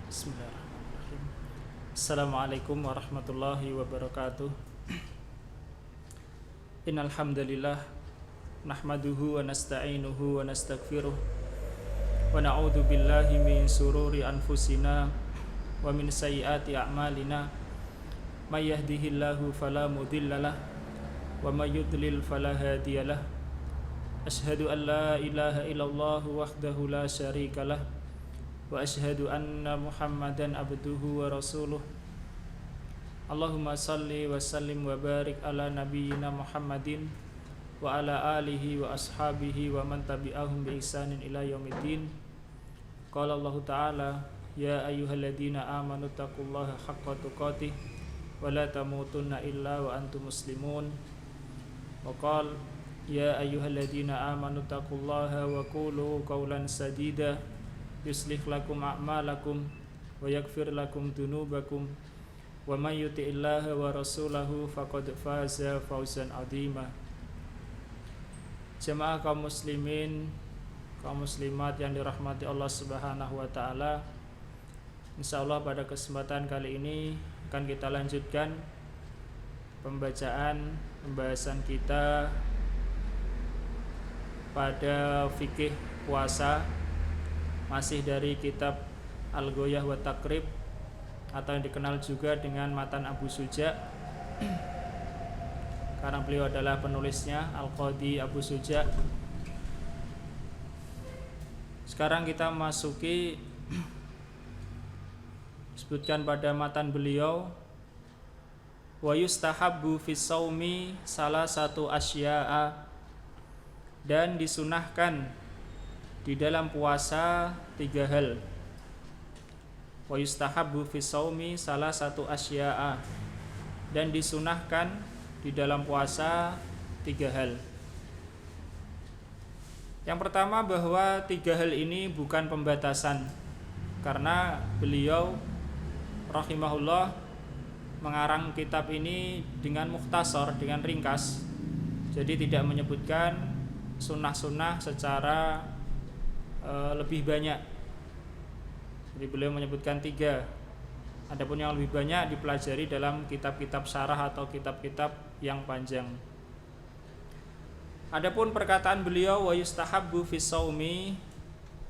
Bismillahirrahmanirrahim. Assalamualaikum warahmatullahi wabarakatuh. Innal hamdalillah nahmaduhu wa nasta'inuhu wa nastaghfiruh wa na'udzu billahi min sururi anfusina wa min sayyiati a'malina may yahdihillahu fala mudhillalah wa may yudlil fala hadiyalah. Asyhadu an la ilaha illallah wahdahu la syarikalah wa asyhadu anna Muhammadan abduhu wa rasuluh. Allahumma salli wa sallim wa barik ala nabiyyina Muhammadin wa ala alihi wa ashabihi wa man tabi'ahum bi ihsanin ila yaumiddin. Qala Allah Ta'ala, ya ayyuhalladzina amanu taqullaha haqqa tuqatih wa la tamutunna illa wa antum muslimun. Wa qala ya ayyuhalladzina amanu taqullaha wa qulu qawlan sadida yuslih lakum a'malakum wa yaghfir lakum dhunubakum wa may yuti'illaha wa rasulahu faqad faza fawzan 'azima. Jemaah kaum muslimin, kaum muslimat yang dirahmati Allah Subhanahu wa taala. Insyaallah pada kesempatan kali ini akan kita lanjutkan pembahasan kita pada fikih puasa, masih dari kitab Al-Ghoyah wa Taqrib atau yang dikenal juga dengan Matan Abu Suja, karena beliau adalah penulisnya, Al-Qadhi Abu Suja. Sekarang kita masuki sebutkan pada matan beliau, wa yustahabbu fis shaumi salah satu asya'a, dan disunahkan di dalam puasa 3 hal. Wa yustahabbu fi shaumi salah satu asya'a, dan disunahkan di dalam puasa 3 hal. Yang pertama, bahwa 3 hal ini bukan pembatasan, karena beliau rahimahullah mengarang kitab ini dengan mukhtasar, dengan ringkas. Jadi tidak menyebutkan sunnah-sunnah secara lebih banyak. Jadi beliau menyebutkan 3. Adapun yang lebih banyak dipelajari dalam kitab-kitab syarah atau kitab-kitab yang panjang. Adapun perkataan beliau wa yustahabbu fis shaumi,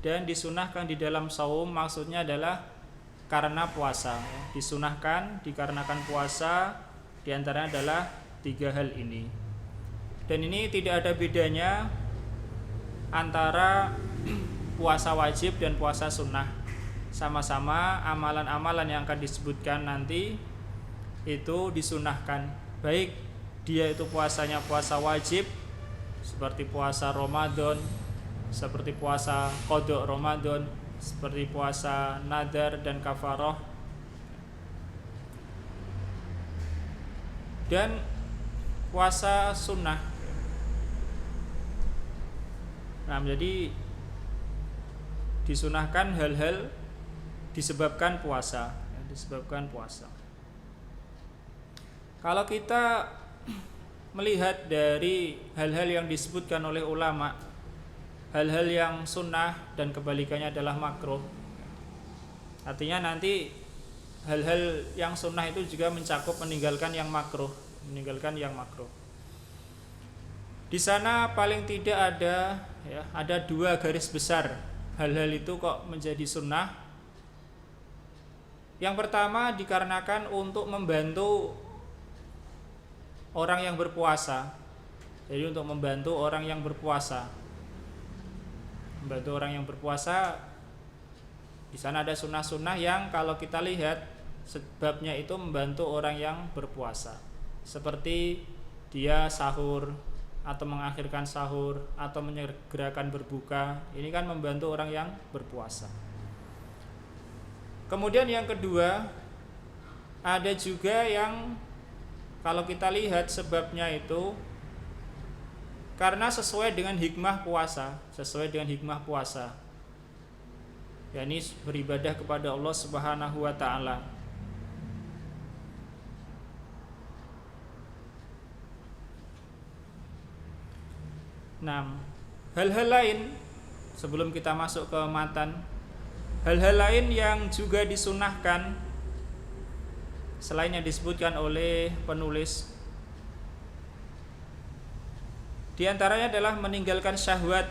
dan disunahkan di dalam saum, maksudnya adalah karena puasa. Disunahkan dikarenakan puasa, diantaranya adalah 3 hal ini. Dan ini tidak ada bedanya antara puasa wajib dan puasa sunnah. Sama-sama amalan-amalan yang akan disebutkan nanti itu disunahkan, baik dia itu puasanya puasa wajib seperti puasa Ramadan, seperti puasa qada Ramadan, seperti puasa nadar dan kafarah, dan puasa sunnah. Nah, jadi disunahkan hal-hal disebabkan puasa, disebabkan puasa. Kalau kita melihat dari hal-hal yang disebutkan oleh ulama, hal-hal yang sunnah dan kebalikannya adalah makruh. Artinya nanti hal-hal yang sunnah itu juga mencakup meninggalkan yang makruh, meninggalkan yang makruh. Di sana paling tidak ada 2 garis besar hal-hal itu kok menjadi sunnah. Yang pertama, dikarenakan untuk membantu orang yang berpuasa. Jadi untuk membantu orang yang berpuasa, membantu orang yang berpuasa. Di sana ada sunnah-sunnah yang kalau kita lihat sebabnya itu membantu orang yang berpuasa, seperti dia sahur atau mengakhirkan sahur atau menyegerakan berbuka. Ini kan membantu orang yang berpuasa. Kemudian yang kedua, ada juga yang kalau kita lihat sebabnya itu karena sesuai dengan hikmah puasa, sesuai dengan hikmah puasa, yakni beribadah kepada Allah Subhanahu wa taala. Nah, hal-hal lain sebelum kita masuk ke matan, Hal-hal lain yang juga disunahkan selain yang disebutkan oleh penulis, di antaranya adalah meninggalkan syahwat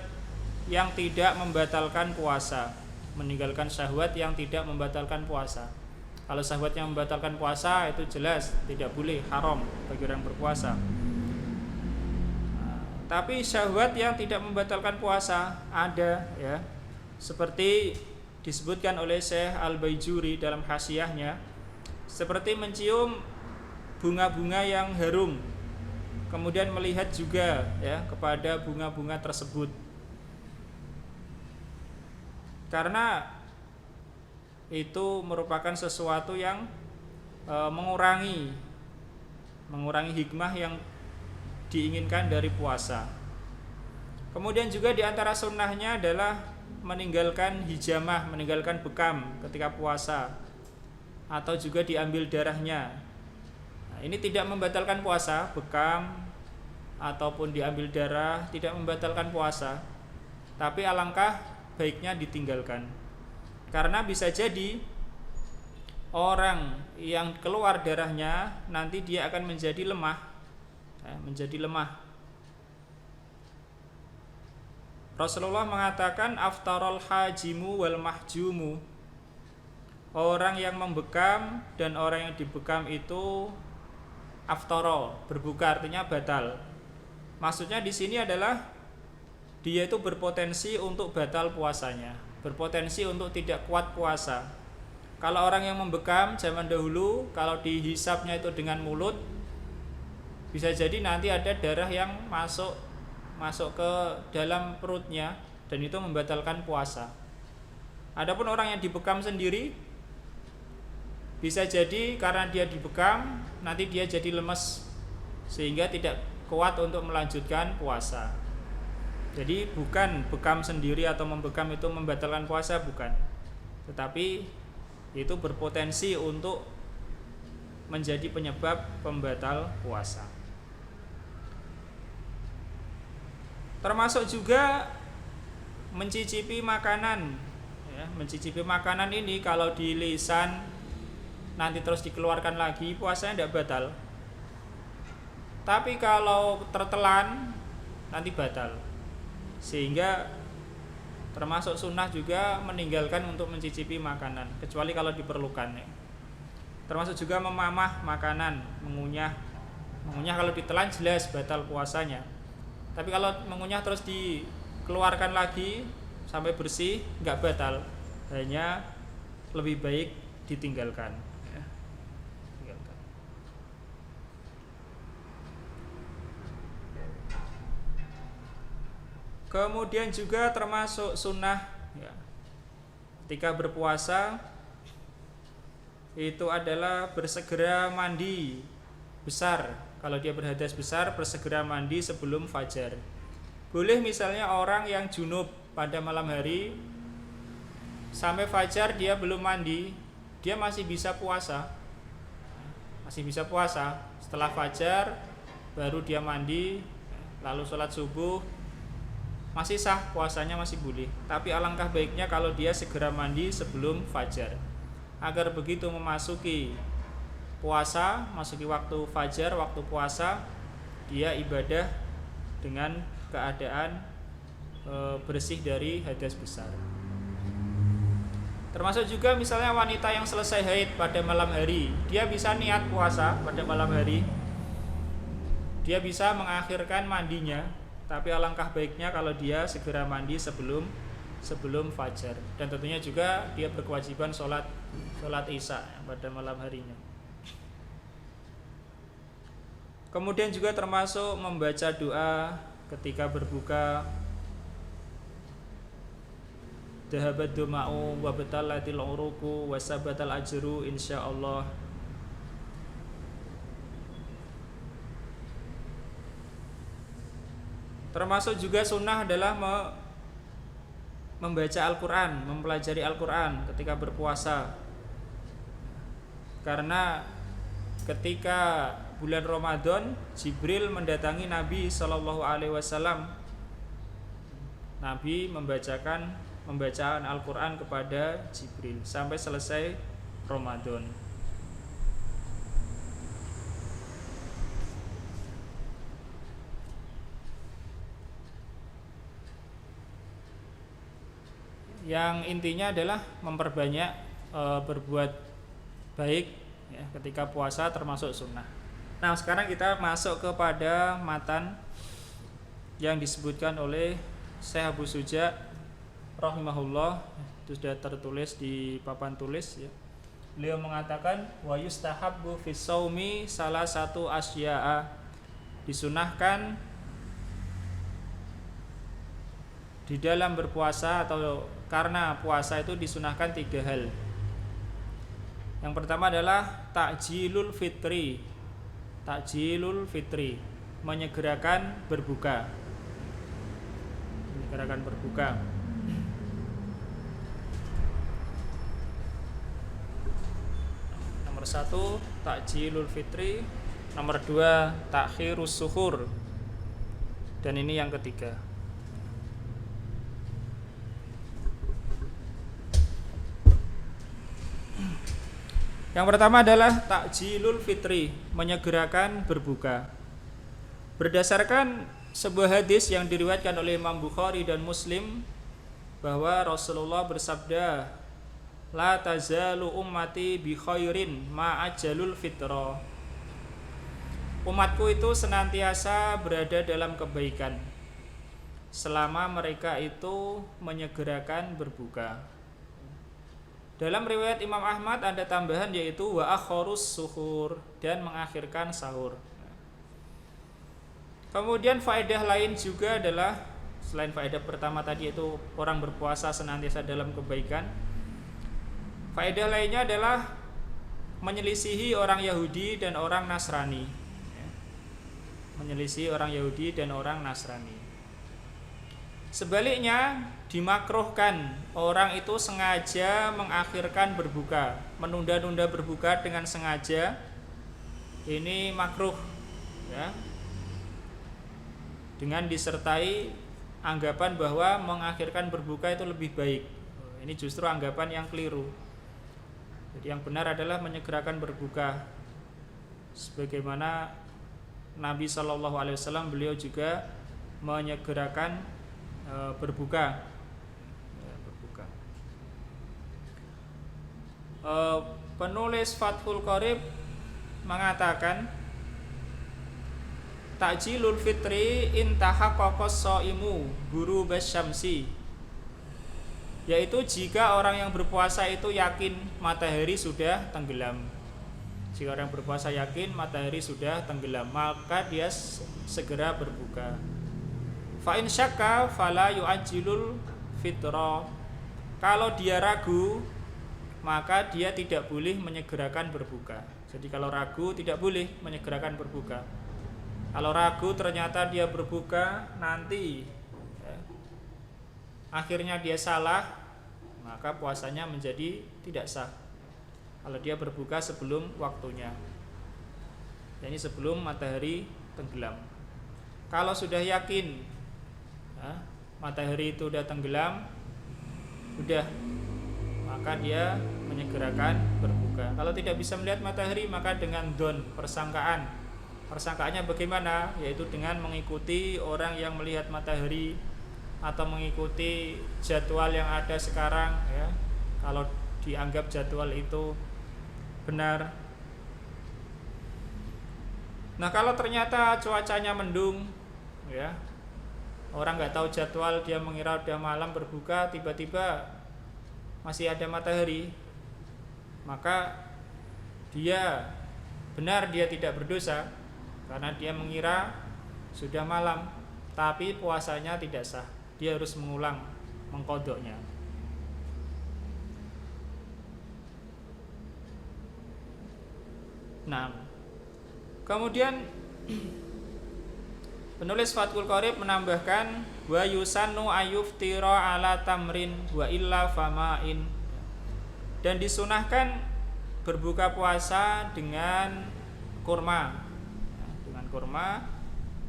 yang tidak membatalkan puasa. Meninggalkan syahwat yang tidak membatalkan puasa. Kalau syahwat yang membatalkan puasa itu jelas tidak boleh, haram bagi orang berpuasa. Tapi syahwat yang tidak membatalkan puasa ada, ya. Seperti disebutkan oleh Syekh Al-Baijuri dalam hasyiahnya, seperti mencium bunga-bunga yang harum, kemudian melihat juga, ya, kepada bunga-bunga tersebut. Karena itu merupakan sesuatu yang mengurangi hikmah yang diinginkan dari puasa. Kemudian juga di antara sunnahnya adalah meninggalkan hijamah, meninggalkan bekam ketika puasa, atau juga diambil darahnya. Nah, ini tidak membatalkan puasa, bekam ataupun diambil darah tidak membatalkan puasa, tapi alangkah baiknya ditinggalkan. Karena bisa jadi orang yang keluar darahnya nanti dia akan menjadi lemah, Rasulullah mengatakan aftarul hajimu wal mahjumu. Orang yang membekam dan orang yang dibekam itu aftara, berbuka, artinya batal. Maksudnya di sini adalah dia itu berpotensi untuk batal puasanya, berpotensi untuk tidak kuat puasa. Kalau orang yang membekam zaman dahulu, kalau dihisapnya itu dengan mulut, bisa jadi nanti ada darah yang masuk ke dalam perutnya dan itu membatalkan puasa. Adapun orang yang dibekam sendiri, bisa jadi karena dia dibekam nanti dia jadi lemes sehingga tidak kuat untuk melanjutkan puasa. Jadi bukan bekam sendiri atau membekam itu membatalkan puasa, bukan. Tetapi itu berpotensi untuk menjadi penyebab pembatal puasa. Termasuk juga mencicipi makanan, ya, mencicipi makanan ini kalau di lisan nanti terus dikeluarkan lagi, puasanya tidak batal. Tapi kalau tertelan nanti batal. Sehingga termasuk sunnah juga meninggalkan untuk mencicipi makanan, kecuali kalau diperlukan, ya. Termasuk juga memamah makanan, mengunyah kalau ditelan jelas batal puasanya. Tapi kalau mengunyah terus dikeluarkan lagi sampai bersih, nggak batal, hanya lebih baik ditinggalkan, ya. Kemudian juga termasuk sunnah, ya, ketika berpuasa itu adalah bersegera mandi besar. Kalau dia berhadas besar, bersegera mandi sebelum fajar. Boleh misalnya orang yang junub pada malam hari sampai fajar dia belum mandi, dia masih bisa puasa. Setelah fajar baru dia mandi, lalu sholat subuh, masih sah, puasanya masih boleh. Tapi alangkah baiknya kalau dia segera mandi sebelum fajar, agar begitu memasuki puasa, masuki waktu fajar, waktu puasa, dia ibadah dengan keadaan bersih dari hadas besar. Termasuk juga misalnya wanita yang selesai haid pada malam hari, dia bisa niat puasa pada malam hari, dia bisa mengakhirkan mandinya. Tapi alangkah baiknya kalau dia segera mandi sebelum fajar. Dan tentunya juga dia berkewajiban sholat isya pada malam harinya. Kemudian juga termasuk membaca doa ketika berbuka. Dhahabat duma'u wa batalatil uruku wa sabatal ajru insyaallah. Termasuk juga sunnah adalah membaca Al-Quran, mempelajari Al-Quran ketika berpuasa. Karena ketika bulan Ramadan, Jibril mendatangi Nabi SAW. Nabi membacaan Al-Quran kepada Jibril sampai selesai Ramadan. Yang intinya adalah memperbanyak berbuat baik ya, ketika puasa termasuk sunnah. Nah sekarang kita masuk kepada matan yang disebutkan oleh Syekh Abu Suja rahimahullah, itu sudah tertulis di papan tulis ya. Beliau mengatakan wa yustahabbu fis shaumi salah satu asya'a, disunahkan di dalam berpuasa atau karena puasa itu disunahkan 3 hal. Yang pertama adalah takjilul fitri. Takjilul fitri, menyegerakan berbuka. Menyegerakan berbuka. Nomor 1 takjilul fitri, nomor 2 takhirus suhur. Dan ini yang ketiga. Yang pertama adalah takjilul fitri, menyegerakan berbuka. Berdasarkan sebuah hadis yang diriwayatkan oleh Imam Bukhari dan Muslim bahwa Rasulullah bersabda, la tazalu ummati bi khairin ma ajalul fitra. Umatku itu senantiasa berada dalam kebaikan selama mereka itu menyegerakan berbuka. Dalam riwayat Imam Ahmad ada tambahan yaitu wa akhorus suhur, dan mengakhirkan sahur. Kemudian faedah lain juga adalah selain faedah pertama tadi yaitu orang berpuasa senantiasa dalam kebaikan, faedah lainnya adalah menyelisihi orang Yahudi dan orang Nasrani. Menyelisihi orang Yahudi dan orang Nasrani. Sebaliknya dimakruhkan orang itu sengaja mengakhirkan berbuka, menunda-nunda berbuka dengan sengaja. Ini makruh ya. Dengan disertai anggapan bahwa mengakhirkan berbuka itu lebih baik. Ini justru anggapan yang keliru. Jadi yang benar adalah menyegerakan berbuka. Sebagaimana Nabi SAW beliau juga menyegerakan berbuka. Penulis Fathul Qorib mengatakan takjilul fitri intahaqqaqas shaimu ghurubasy syamsi, yaitu jika orang yang berpuasa itu yakin matahari sudah tenggelam. Jika orang berpuasa yakin matahari sudah tenggelam, maka dia segera berbuka. Fa in syakka fala yu'ajjilul fitra. Kalau dia ragu, maka dia tidak boleh menyegerakan berbuka. Jadi kalau ragu tidak boleh menyegerakan berbuka. Kalau ragu ternyata dia berbuka nanti akhirnya dia salah, maka puasanya menjadi tidak sah. Kalau dia berbuka sebelum waktunya, yani sebelum matahari tenggelam. Kalau sudah yakin matahari itu sudah tenggelam, sudah, maka dia menyegerakan berbuka. Kalau tidak bisa melihat matahari, maka dengan don, persangkaan. Persangkaannya bagaimana? Yaitu dengan mengikuti orang yang melihat matahari atau mengikuti jadwal yang ada sekarang ya. Kalau dianggap jadwal itu benar. Nah, kalau ternyata cuacanya mendung ya, orang nggak tahu jadwal, dia mengira udah malam berbuka, tiba-tiba masih ada matahari, maka dia benar, dia tidak berdosa karena dia mengira sudah malam, tapi puasanya tidak sah. Dia harus mengulang, mengqodoknya. Nah, kemudian penulis Fathul Qorib menambahkan wa yusannu ayuftira ala tamrin wa illa fama'in, dan disunahkan berbuka puasa dengan kurma. Dengan kurma,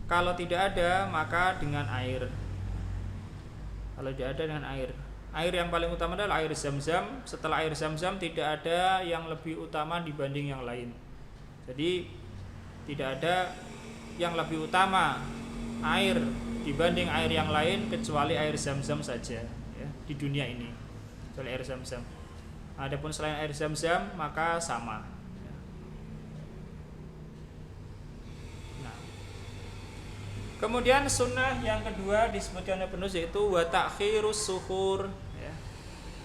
kalau tidak ada maka dengan air. Kalau tidak ada dengan air. Air yang paling utama adalah air Zam-Zam. Setelah air Zam-Zam tidak ada yang lebih utama dibanding yang lain. Jadi tidak ada yang lebih utama air dibanding air yang lain kecuali air Zam-Zam saja ya, di dunia ini. Kecuali air Zam-Zam. Adapun selain air Zam-Zam maka sama. Nah. Kemudian sunnah yang kedua disebutkan oleh penulis yaitu wa ta'khirus suhur ya.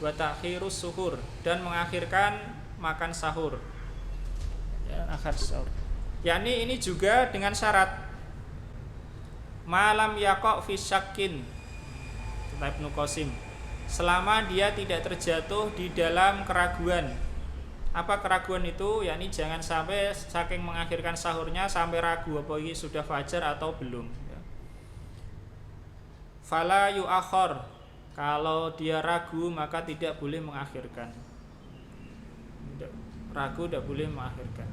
Wa ta'khirus suhur dan mengakhirkan makan sahur. Ya, akhir sahur. Yakni ini juga dengan syarat malam yaqa fi syakkin kata Ibnu Qasim, selama dia tidak terjatuh di dalam keraguan. Apa keraguan itu? Yakni jangan sampai saking mengakhirkan sahurnya sampai ragu apa ini sudah fajar atau belum ya. Fala yu'akhir, kalau dia ragu maka tidak boleh mengakhirkan. Ragu tidak boleh mengakhirkan.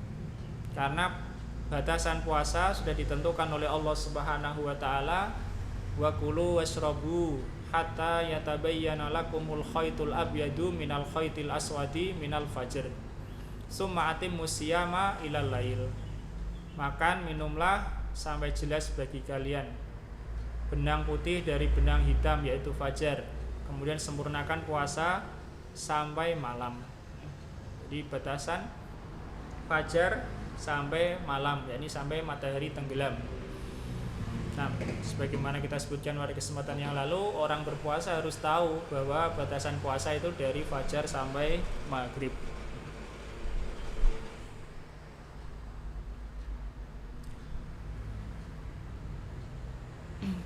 Karena batasan puasa sudah ditentukan oleh Allah Subhanahu wa taala, wa kulu washrabu hatta yatabayyana lakumul khaytul abyadu minal khaytil aswadi minal fajr summa atimmus siyama ilal lail. Makan minumlah sampai jelas bagi kalian benang putih dari benang hitam yaitu fajar, kemudian sempurnakan puasa sampai malam. Jadi batasan fajar sampai malam, yakni sampai matahari tenggelam. Nah, sebagaimana kita sebutkan pada kesempatan yang lalu, orang berpuasa harus tahu bahwa batasan puasa itu dari fajar sampai maghrib.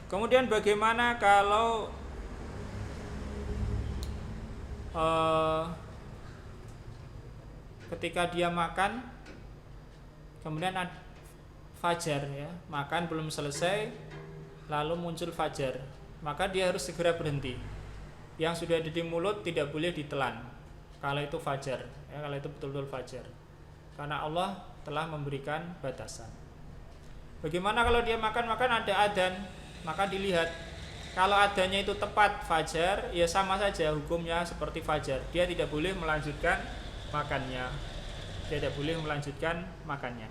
Kemudian bagaimana kalau ketika dia makan kemudian fajar ya, makan belum selesai lalu muncul fajar, maka dia harus segera berhenti. Yang sudah ada di mulut tidak boleh ditelan kalau itu fajar ya, kalau itu betul-betul fajar, karena Allah telah memberikan batasan. Bagaimana kalau dia makan ada adzan, maka dilihat kalau adzannya itu tepat fajar ya sama saja hukumnya seperti fajar, dia tidak boleh melanjutkan makannya. Tidak boleh melanjutkan makannya,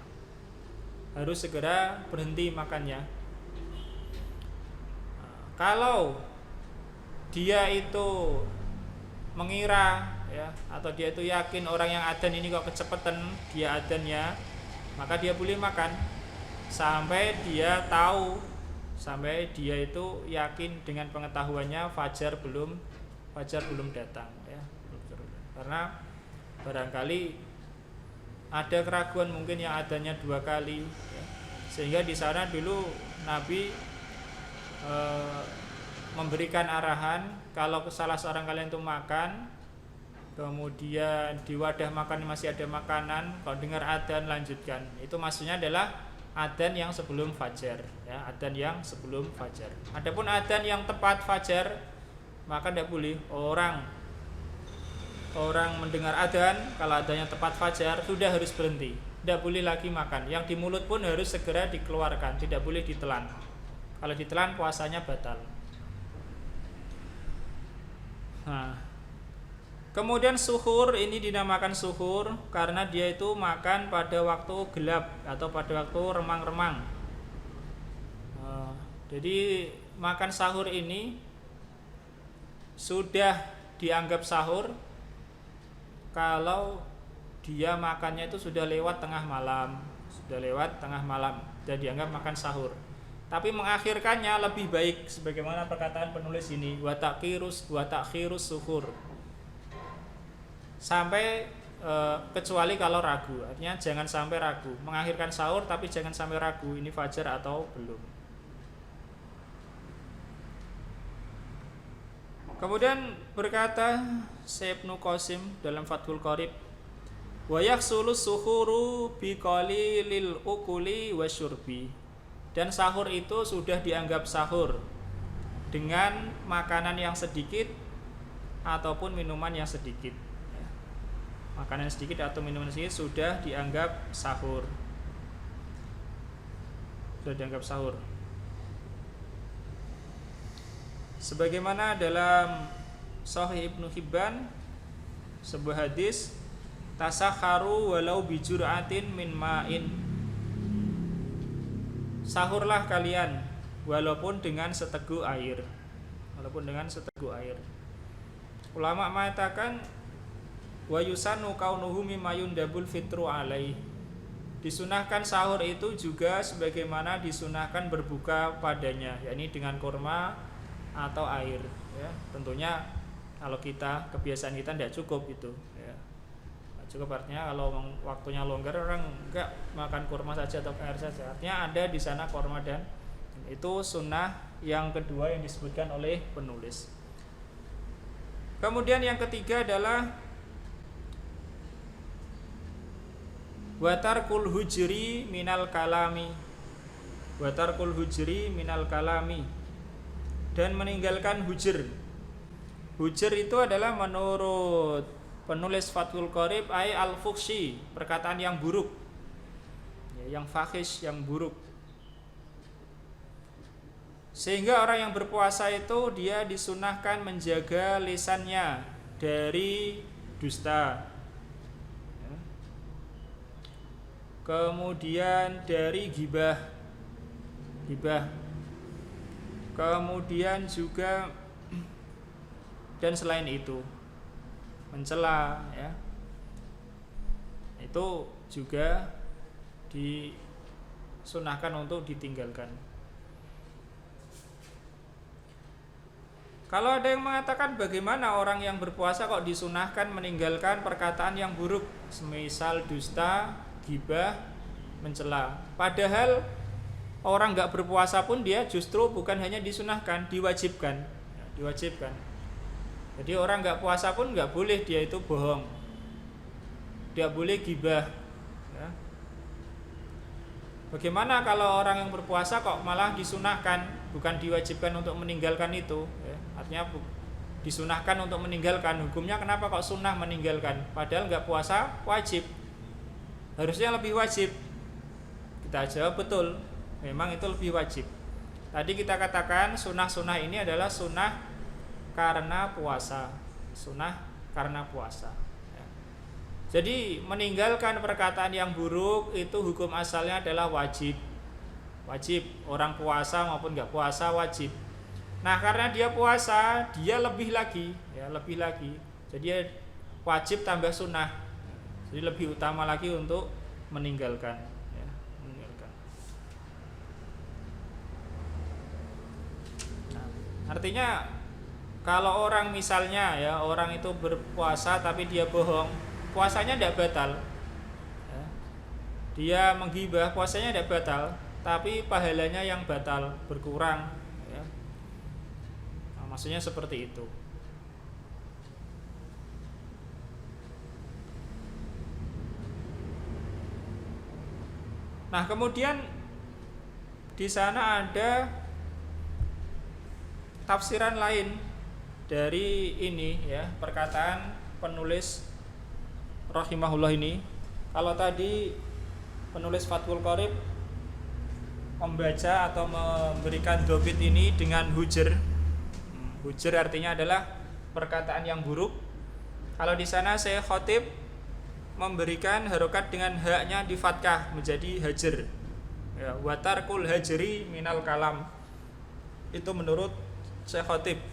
harus segera berhenti makannya. Kalau dia itu mengira ya, atau dia itu yakin orang yang adzan ini kok kecepatan dia adzannya, maka dia boleh makan sampai dia tahu, sampai dia itu yakin dengan pengetahuannya fajar belum datang ya. Karena barangkali ada keraguan mungkin yang adanya 2 kali ya. Sehingga di sana dulu Nabi memberikan arahan kalau salah seorang kalian itu makan, kemudian di wadah makan masih ada makanan, kalau dengar adzan lanjutkan. Itu maksudnya adalah adzan yang sebelum fajar ya, adzan yang sebelum fajar. Adapun adzan yang tepat fajar maka tidak boleh orang mendengar adzan, kalau adzannya tepat fajar sudah harus berhenti, tidak boleh lagi makan. Yang di mulut pun harus segera dikeluarkan, tidak boleh ditelan. Kalau ditelan puasanya batal. Nah, kemudian suhur ini dinamakan suhur karena dia itu makan pada waktu gelap atau pada waktu remang-remang. Jadi makan sahur ini sudah dianggap sahur kalau dia makannya itu sudah lewat tengah malam, dan dianggap makan sahur. Tapi mengakhirkannya lebih baik, sebagaimana perkataan penulis ini, wa ta'khirus suhur. Sampai kecuali kalau ragu, artinya jangan sampai ragu. Mengakhirkan sahur tapi jangan sampai ragu ini fajar atau belum. Kemudian berkata Syekh Ibnu Qasim dalam Fathul Qarib, wa yahsulu suhuru biqalilil ukuli wasyurbi, dan sahur itu sudah dianggap sahur dengan makanan yang sedikit ataupun minuman yang sedikit. Makanan sedikit atau minuman sedikit sudah dianggap sahur. Sebagaimana dalam Sahih Ibnu Hibban sebuah hadis, tasakharu walau bijur'atin min ma'in. Sahurlah kalian walaupun dengan seteguk air. Walaupun dengan seteguk air. Ulama mengatakan wa yusanu kaunuhu mimma yundabul fitru alaihi. Disunahkan sahur itu juga sebagaimana disunahkan berbuka padanya, yakni dengan kurma atau air ya. Tentunya kalau kita kebiasaan kita tidak cukup itu ya. Tidak cukup artinya kalau waktunya longgar orang enggak makan kurma saja atau air saja. Artinya ada di sana kurma, dan itu sunnah yang kedua yang disebutkan oleh penulis. Kemudian yang ketiga adalah watarkul hujri minal kalami. Watarkul hujri minal kalami, dan meninggalkan hujr. Hujr itu adalah menurut penulis Fathul Qorib ay al-fuhshi, perkataan yang buruk ya, yang fahish, yang buruk. Sehingga orang yang berpuasa itu dia disunahkan menjaga lisannya dari dusta, kemudian dari ghibah, kemudian juga dan selain itu mencela ya, itu juga disunahkan untuk ditinggalkan. Kalau ada yang mengatakan bagaimana orang yang berpuasa kok disunahkan meninggalkan perkataan yang buruk, semisal dusta, ghibah, mencela. Padahal orang nggak berpuasa pun dia justru bukan hanya disunahkan, diwajibkan. Jadi orang nggak puasa pun nggak boleh dia itu bohong, tidak boleh ghibah. Ya. Bagaimana kalau orang yang berpuasa kok malah disunahkan, bukan diwajibkan untuk meninggalkan itu? Ya. Artinya disunahkan untuk meninggalkan. Hukumnya kenapa kok sunnah meninggalkan? Padahal nggak puasa wajib. Harusnya lebih wajib. Kita jawab betul, memang itu lebih wajib. Tadi kita katakan sunnah-sunnah ini adalah sunnah karena puasa, sunnah karena puasa ya. Jadi meninggalkan perkataan yang buruk itu hukum asalnya adalah wajib. Orang puasa maupun nggak puasa wajib. Nah karena dia puasa, dia lebih lagi. Jadi wajib tambah sunnah. Jadi lebih utama lagi untuk meninggalkan ya, Nah, artinya kalau orang misalnya ya, orang itu berpuasa tapi dia bohong, puasanya tidak batal ya. Dia menggibah, puasanya tidak batal, tapi pahalanya yang batal, berkurang ya. Nah, maksudnya seperti itu. Nah kemudian di sana ada tafsiran lain dari ini ya, perkataan penulis rahimahullah ini. Kalau tadi penulis Fathul Qorib membaca atau memberikan dobit ini dengan hujr. Hujr artinya adalah perkataan yang buruk. Kalau di sana saya khotib memberikan harokat dengan haknya di fathah menjadi hajar ya, watarkul hajri minal kalam. Itu menurut Syekh Khatib.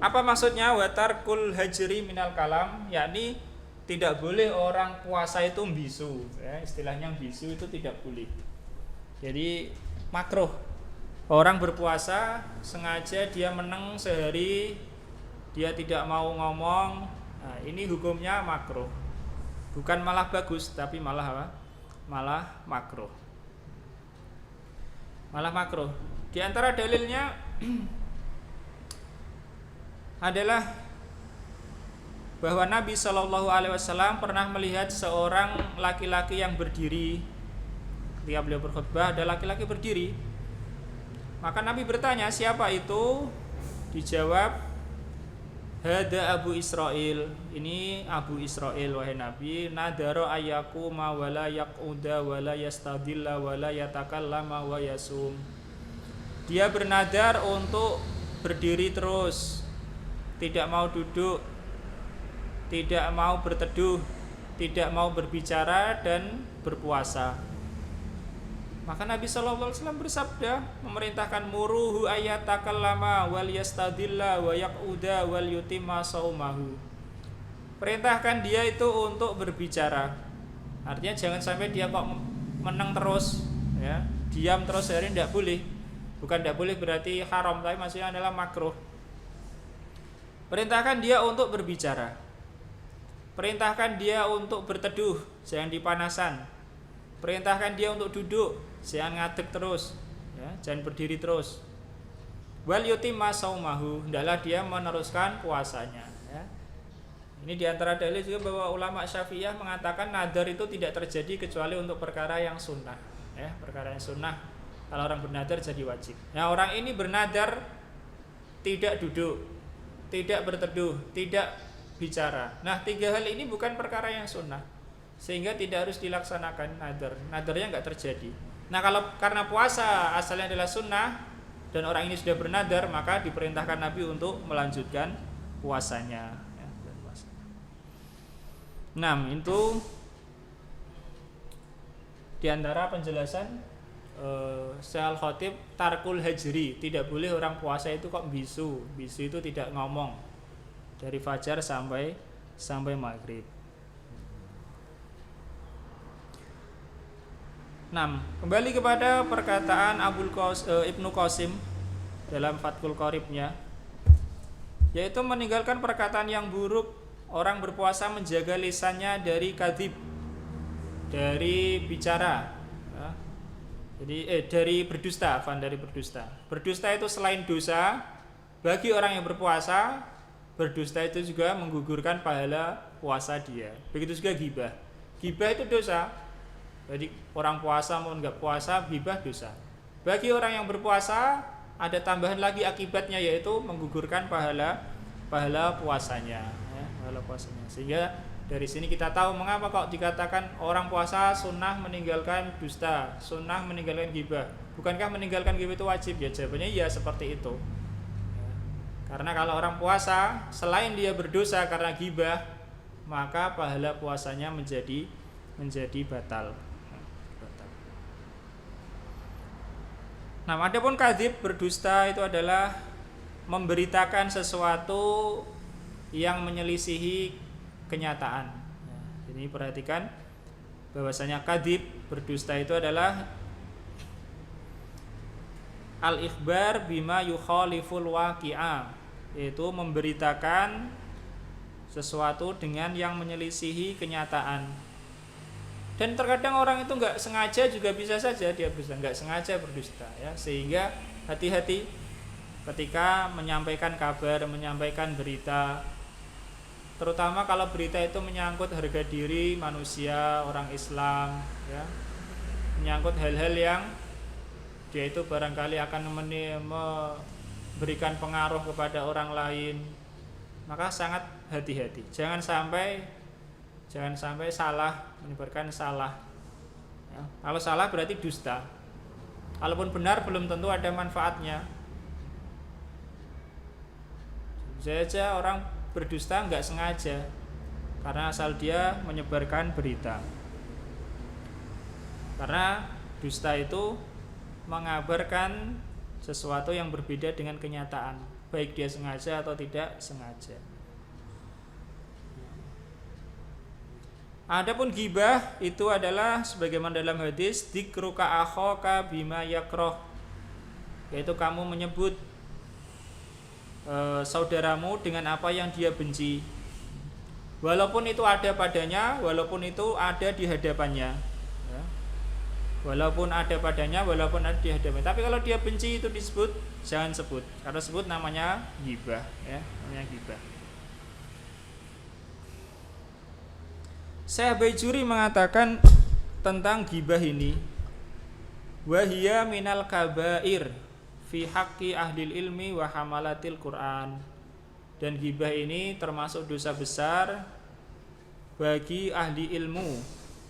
Apa maksudnya watarkul hajri minal kalam? Yakni tidak boleh orang puasa itu bisu ya, istilahnya bisu itu tidak boleh. Jadi makruh. Orang berpuasa sengaja dia meneng sehari, dia tidak mau ngomong. Nah, ini hukumnya makruh. Bukan malah bagus, tapi malah apa? Malah makruh. Malah makruh. Di antara dalilnya adalah bahwa Nabi Shallallahu Alaihi Wasallam pernah melihat seorang laki-laki yang berdiri. Ketika beliau berkhutbah, ada laki-laki berdiri. Maka Nabi bertanya, siapa itu? Dijawab, hada Abu Israil. Ini Abu Israil wahai Nabi. Nadaro ayaku ma wala yaquda wala yastadilla wala yatakallama wa yasum. Dia bernadar untuk berdiri terus, tidak mau duduk, tidak mau berteduh, tidak mau berbicara dan berpuasa. Maka Nabi sallallahu alaihi wasallam bersabda, memerintahkan muruhu ayatakallama wal yastadilla wa yaquda wal yutimma saumahu. Perintahkan dia itu untuk berbicara. Artinya jangan sampai dia kok menang terus, ya, diam terus hari tidak boleh. Bukan tidak boleh berarti haram, tapi maksudnya adalah makruh. Perintahkan dia untuk berbicara. Perintahkan dia untuk berteduh, jangan dipanasan. Perintahkan dia untuk duduk, jangan ngadeg terus, ya, jangan berdiri terus. Wal yutimma saumahu, hendaklah dia meneruskan puasanya, ya. Ini diantara dalil juga bahwa ulama Syafi'iyah mengatakan nadar itu tidak terjadi kecuali untuk perkara yang sunnah, ya, perkara yang sunnah. Kalau orang bernadar jadi wajib. Nah, orang ini bernadar tidak duduk, tidak berteduh, tidak bicara. Nah, 3 hal ini bukan perkara yang sunnah, sehingga tidak harus dilaksanakan nadar. Nadarnya nggak terjadi. Nah, kalau karena puasa asalnya adalah sunnah dan orang ini sudah bernadar, maka diperintahkan Nabi untuk melanjutkan puasanya. Ya, puasa. 6. Itu diantara penjelasan Syekh Al-Khatib tarkul hajri. Tidak boleh orang puasa itu kok bisu. Bisu itu tidak ngomong dari fajar sampai maghrib. 6. Kembali kepada perkataan Ibnu Qasim dalam Fathul Qoribnya, yaitu meninggalkan perkataan yang buruk. Orang berpuasa menjaga lisannya dari kadzib, dari bicara, ya. Dari berdusta. Berdusta itu selain dosa bagi orang yang berpuasa, berdusta itu juga menggugurkan pahala puasa dia. Begitu juga ghibah. Ghibah itu dosa. Jadi orang puasa maupun enggak puasa, ghibah dosa. Bagi orang yang berpuasa ada tambahan lagi akibatnya, yaitu menggugurkan pahala puasanya, ya, pahala puasanya. Sehingga dari sini kita tahu mengapa kok dikatakan orang puasa sunnah meninggalkan dusta, sunnah meninggalkan ghibah. Bukankah meninggalkan ghibah itu wajib? Ya, jawabannya iya, seperti itu. Ya. Karena kalau orang puasa selain dia berdosa karena ghibah, maka pahala puasanya menjadi batal. Nah, adapun kadzib, berdusta, itu adalah memberitakan sesuatu yang menyelisihi kenyataan. Ini perhatikan bahwasanya kadzib, berdusta itu adalah al-ikhbar bima yukhaliful waqi'a, yaitu memberitakan sesuatu dengan yang menyelisihi kenyataan. Dan terkadang orang itu nggak sengaja juga bisa saja dia bisa nggak sengaja berdusta, ya. Sehingga hati-hati ketika menyampaikan kabar, menyampaikan berita, terutama kalau berita itu menyangkut harga diri manusia, orang Islam, ya, menyangkut hal-hal yang dia itu barangkali akan memberikan pengaruh kepada orang lain, maka sangat hati-hati. Jangan sampai salah, menyebarkan salah, ya. Kalau salah berarti dusta. Kalaupun benar belum tentu ada manfaatnya. Saja orang berdusta nggak sengaja karena asal dia menyebarkan berita. Karena dusta itu mengabarkan sesuatu yang berbeda dengan kenyataan, baik dia sengaja atau tidak sengaja. Adapun ghibah itu adalah sebagaimana dalam hadis, dzikruka akhaka bima yakrah, yaitu kamu menyebut saudaramu dengan apa yang dia benci, walaupun itu ada padanya, walaupun itu ada di hadapannya, ya. Walaupun ada padanya, walaupun ada di hadapannya. Tapi kalau dia benci itu disebut, jangan sebut, karena sebut namanya ghibah, ya, namanya ghibah. Syekh Baijuri mengatakan tentang ghibah ini, wahia minal kabair fi haqqi ahlil ilmi wa hamalatil Quran. Dan ghibah ini termasuk dosa besar bagi ahli ilmu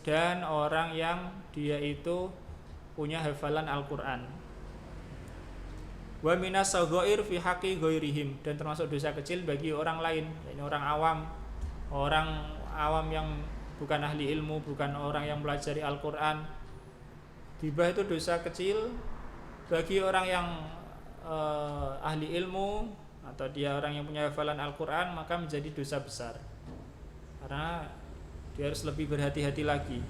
dan orang yang dia itu punya hafalan Al-Quran. Wa minas saghair fi haqqi ghairihim, dan termasuk dosa kecil bagi orang lain, yakni orang awam yang bukan ahli ilmu, bukan orang yang pelajari Al-Qur'an. Ghibah itu dosa kecil. Bagi orang yang ahli ilmu atau dia orang yang punya hafalan Al-Qur'an, maka menjadi dosa besar, karena dia harus lebih berhati-hati lagi.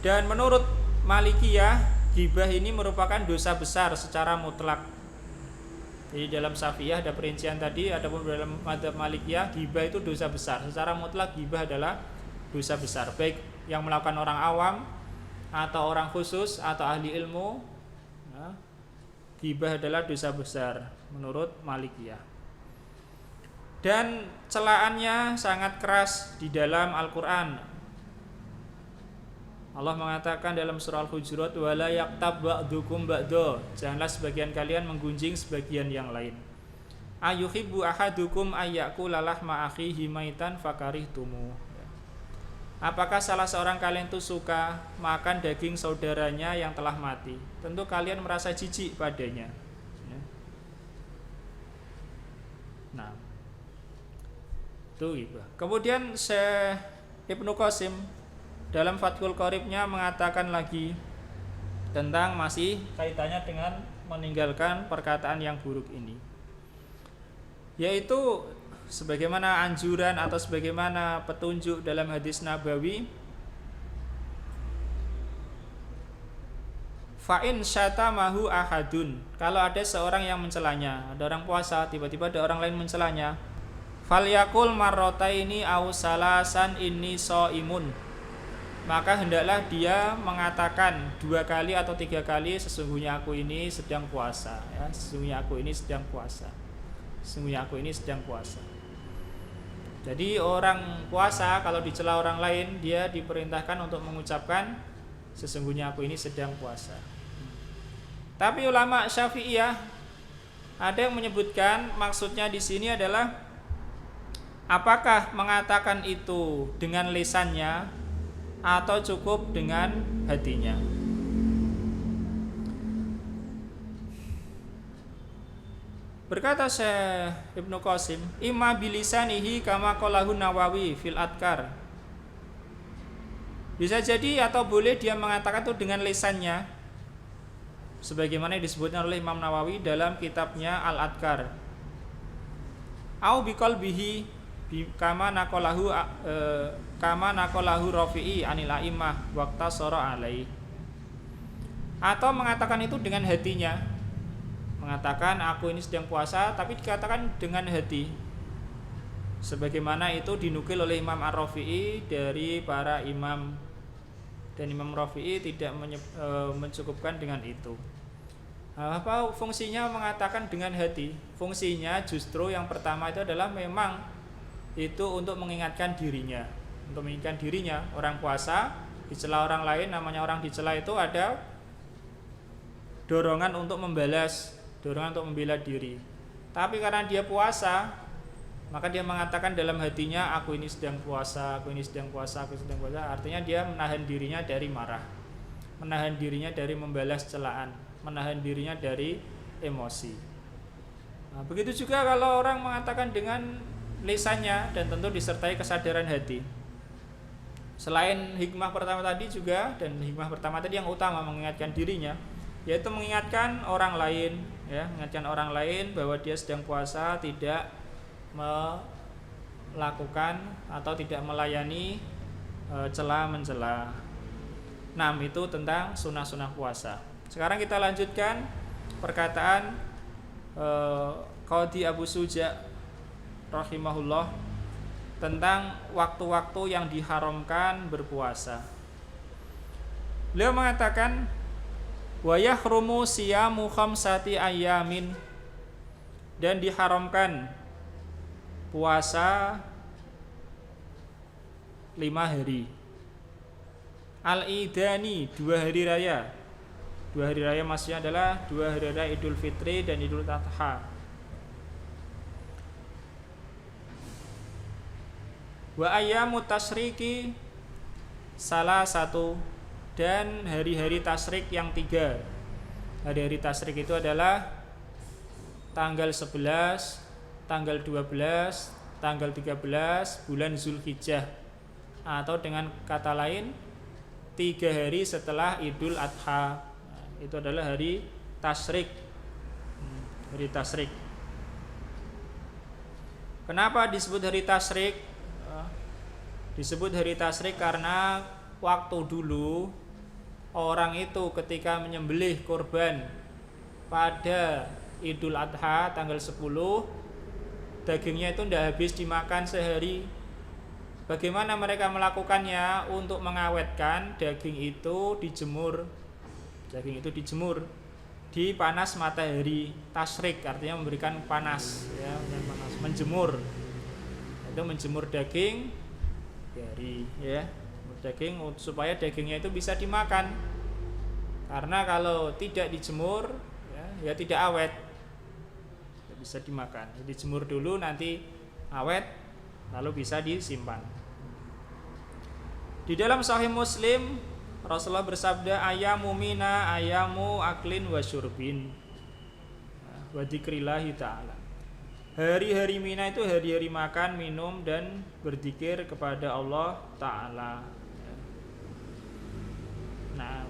Dan menurut Malikiyah, ghibah ini merupakan dosa besar secara mutlak. Jadi dalam Syafi'iyah ada perincian tadi, adapun dalam mazhab Malikiyah ghibah itu dosa besar. Secara mutlak ghibah adalah dosa besar, baik yang melakukan orang awam atau orang khusus atau ahli ilmu. Nah, ghibah adalah dosa besar menurut Malikiyah. Dan celaannya sangat keras di dalam Al-Qur'an. Allah mengatakan dalam surah Al-Hujurat, wala yaktab ba'dukum ba'do, janganlah sebagian kalian menggunjing sebagian yang lain. Ayuhibbu ahadukum ayyakula lahma akhihi maitan fakarihtumu. Apakah salah seorang kalian itu suka makan daging saudaranya yang telah mati? Tentu kalian merasa jijik padanya. Nah, itu ghibah. Kemudian Syekh Ibnu Qasim dalam Fathul Qoribnya mengatakan lagi tentang masih kaitannya dengan meninggalkan perkataan yang buruk ini, yaitu sebagaimana anjuran atau sebagaimana petunjuk dalam hadis Nabawi, fa'in syatamahu ahadun, kalau ada seorang yang mencelanya, ada orang puasa tiba-tiba ada orang lain mencelanya, falyakul marrotaini aw salasan inni shaimun, maka hendaklah dia mengatakan 2 kali atau 3 kali, sesungguhnya aku ini sedang puasa, ya, sesungguhnya aku ini sedang puasa, sesungguhnya aku ini sedang puasa. Jadi orang puasa kalau dicela orang lain, dia diperintahkan untuk mengucapkan sesungguhnya aku ini sedang puasa. Tapi ulama Syafi'iyah ada yang menyebutkan maksudnya di sini adalah apakah mengatakan itu dengan lisannya atau cukup dengan hatinya. Berkata Syekh Ibnu Qasim, imma bilisanihi kama qalahu Nawawi fil Adkar. Bisa jadi atau boleh dia mengatakan itu dengan lisannya, sebagaimana disebutkan oleh Imam Nawawi dalam kitabnya Al-Adkar. Au biqalbihi kama naqalahu Rafi'i anil a'immah waqta sara alai, atau mengatakan itu dengan hatinya, mengatakan aku ini sedang puasa, tapi dikatakan dengan hati, sebagaimana itu dinukil oleh Imam Ar-Rafi'i dari para imam, dan Imam Rafi'i tidak mencukupkan dengan itu. Apa fungsinya mengatakan dengan hati? Fungsinya justru yang pertama itu adalah memang itu untuk mengingatkan dirinya, orang puasa dicela orang lain, namanya orang dicela itu ada dorongan untuk membalas, dorongan untuk membela diri. Tapi karena dia puasa, maka dia mengatakan dalam hatinya aku ini sedang puasa, aku ini sedang puasa, aku sedang puasa. Artinya dia menahan dirinya dari marah, menahan dirinya dari membalas celaan, menahan dirinya dari emosi. Nah, begitu juga kalau orang mengatakan dengan lisannya dan tentu disertai kesadaran hati. Selain hikmah pertama tadi juga, dan hikmah pertama tadi yang utama mengingatkan dirinya, yaitu mengingatkan orang lain, ya, mengingatkan orang lain bahwa dia sedang puasa, tidak melakukan atau tidak melayani cela mencela. Nah, itu tentang sunnah-sunnah puasa. Sekarang kita lanjutkan perkataan Qadhi Abu Suja rahimahullah tentang waktu-waktu yang diharamkan berpuasa. Beliau mengatakan wa yahrumu siyamu khamsati ayyamin, dan diharamkan puasa 5 hari. Al-Idani, 2 hari raya. 2 hari raya maksudnya adalah 2 hari raya Idul Fitri dan Idul Adha. Wa ayyamu tasyriki salah satu dan hari-hari tasyrik yang 3. Hari-hari tasyrik itu adalah tanggal 11, tanggal 12, tanggal 13 bulan Zulhijjah, atau dengan kata lain 3 hari setelah Idul Adha. Itu adalah hari tasyrik. Hari tasyrik. Kenapa disebut hari tasyrik? Disebut hari tasyrik karena waktu dulu orang itu ketika menyembelih kurban pada Idul Adha tanggal 10, dagingnya itu tidak habis dimakan sehari. Bagaimana mereka melakukannya? Untuk mengawetkan daging itu dijemur. Daging itu dijemur di panas matahari. Tasyrik artinya memberikan panas, ya, panas. Menjemur. Itu menjemur daging dari, ya, daging supaya dagingnya itu bisa dimakan. Karena kalau tidak dijemur, ya tidak awet, tidak bisa dimakan. Dijemur dulu, nanti awet, lalu bisa disimpan. Di dalam Sahih Muslim, Rasulullah bersabda, ayamu mina ayamu aklin wa syurbin wa dzikrillahi ta'ala. Hari-hari Mina itu hari-hari makan, minum, dan berzikir kepada Allah Ta'ala. Nah,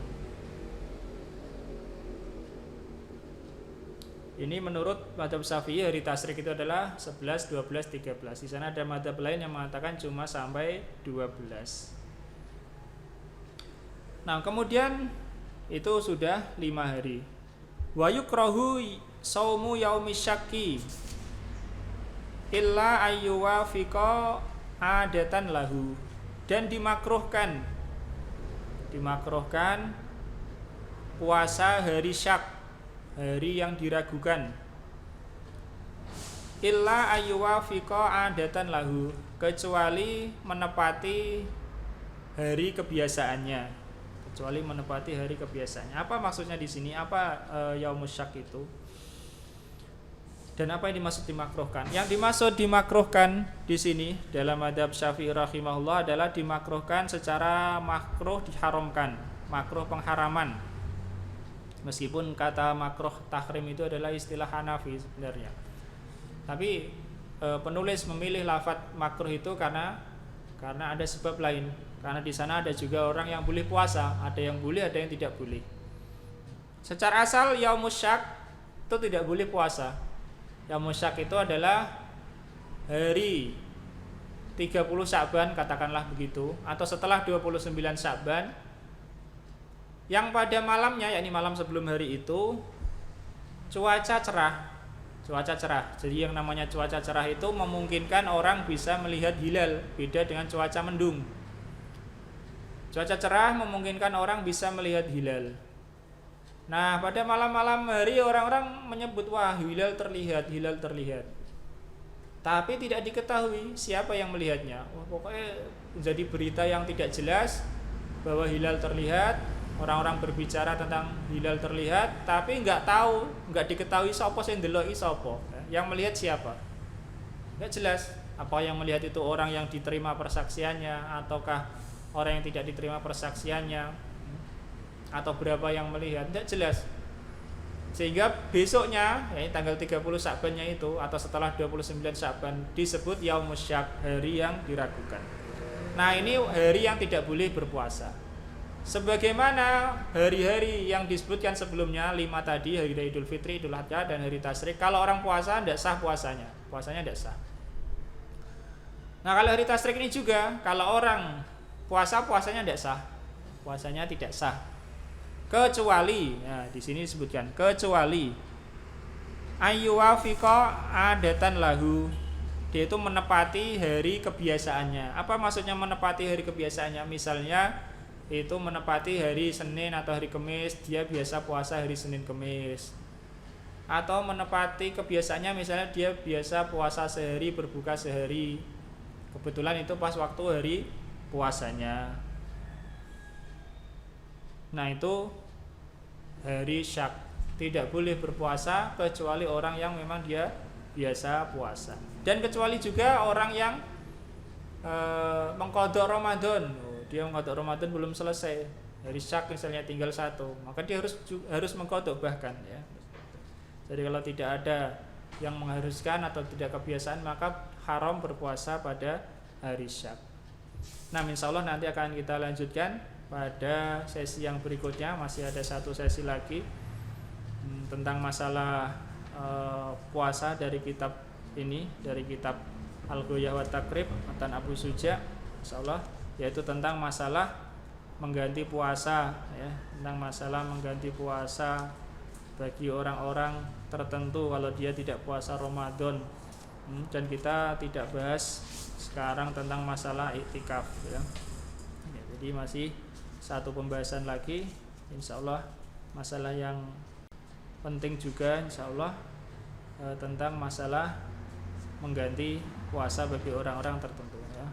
ini menurut madzhab Syafi'i hari tasyrik itu adalah 11, 12, 13. Di sana ada madzhab lain yang mengatakan cuma sampai 12. Nah, kemudian itu sudah 5 hari. Wa yukrahu saumu yaumis syakki illa ayyuwafiqa adatan lahu. Dan dimakruhkan puasa hari syak, hari yang diragukan. Illa ayyuwafiqa adatan lahu, kecuali menepati hari kebiasaannya. Kecuali menepati hari kebiasaannya. Apa maksudnya di sini? Apa yaumus syak itu? Dan apa yang dimaksud dimakruhkan? Yang dimaksud dimakruhkan di sini dalam madzhab Syafi'i rahimahullah adalah dimakruhkan secara makruh diharamkan, makruh pengharaman. Meskipun kata makruh tahrim itu adalah istilah Hanafi sebenarnya. Tapi penulis memilih lafadz makruh itu karena ada sebab lain. Karena di sana ada juga orang yang boleh puasa, ada yang boleh, ada yang tidak boleh. Secara asal yaumus syak itu tidak boleh puasa. Yaumus syak itu adalah hari 30 Sya'ban, katakanlah begitu, atau setelah 29 Sya'ban, yang pada malamnya, yakni malam sebelum hari itu, cuaca cerah. Jadi yang namanya cuaca cerah itu memungkinkan orang bisa melihat hilal, beda dengan cuaca mendung. Cuaca cerah memungkinkan orang bisa melihat hilal. Nah, pada malam-malam hari orang-orang menyebut, wah, hilal terlihat. Tapi tidak diketahui siapa yang melihatnya. Pokoknya jadi berita yang tidak jelas bahwa hilal terlihat. Orang-orang berbicara tentang hilal terlihat, tapi nggak diketahui siapa yang ndeloki sapa. Yang melihat siapa? Nggak jelas. Apa yang melihat itu orang yang diterima persaksiannya, ataukah orang yang tidak diterima persaksiannya, atau berapa yang melihat, tidak jelas. Sehingga besoknya, tanggal 30 Sya'bannya itu, atau setelah 29 Sya'ban, disebut yaumus syak, hari yang diragukan. Nah, ini hari yang tidak boleh berpuasa. Sebagaimana hari-hari yang disebutkan sebelumnya, 5 tadi, hari Idul Fitri, Idul Adha, dan hari tasyrik, kalau orang puasa tidak sah puasanya tidak sah. Nah, kalau hari tasyrik ini juga, kalau orang puasanya tidak sah. Kecuali, nah di sini disebutkan kecuali ayyuwafiqa adatan lahu, dia itu menepati hari kebiasaannya. Apa maksudnya menepati hari kebiasaannya? Misalnya itu menepati hari Senin atau hari Kamis, dia biasa puasa hari Senin Kamis. Atau menepati kebiasaannya, misalnya dia biasa puasa sehari, berbuka sehari. Kebetulan itu pas waktu hari puasanya. Nah, itu hari syak. Tidak boleh berpuasa kecuali orang yang memang dia biasa puasa. Dan kecuali juga orang yang mengqadha Ramadan. Dia mengqadha Ramadan belum selesai. hari syak misalnya tinggal 1, maka dia harus mengqadha bahkan ya. Jadi kalau tidak ada yang mengharuskan atau tidak kebiasaan, maka haram berpuasa pada hari syak. Nah, insyaallah nanti akan kita lanjutkan pada sesi yang berikutnya. Masih ada satu sesi lagi tentang masalah puasa dari kitab ini, dari kitab Al-Ghayah wa Taqrib Matan Abu Suja, insyaallah, yaitu tentang masalah mengganti puasa ya, tentang masalah mengganti puasa bagi orang-orang tertentu kalau dia tidak puasa Ramadan. Dan kita tidak bahas sekarang tentang masalah iktikaf ya. Jadi masih satu pembahasan lagi, insyaallah, masalah yang penting juga insyaallah, tentang masalah mengganti puasa bagi orang-orang tertentu ya.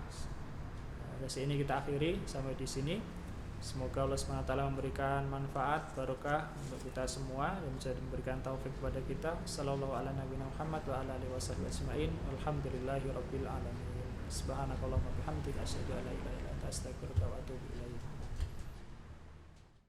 Sesi ini kita akhiri sampai di sini. Semoga Allah SWT memberikan manfaat barokah untuk kita semua dan bisa memberikan taufik kepada kita. Sallallahu ala nabiyina Muhammad wa ala alihi wasallam ajmain. Alhamdulillahirabbil alamin. Subhanakallahumma bihamdika asyhadu an la ilaha illa anta astaghfiruka wa atubu ilaik.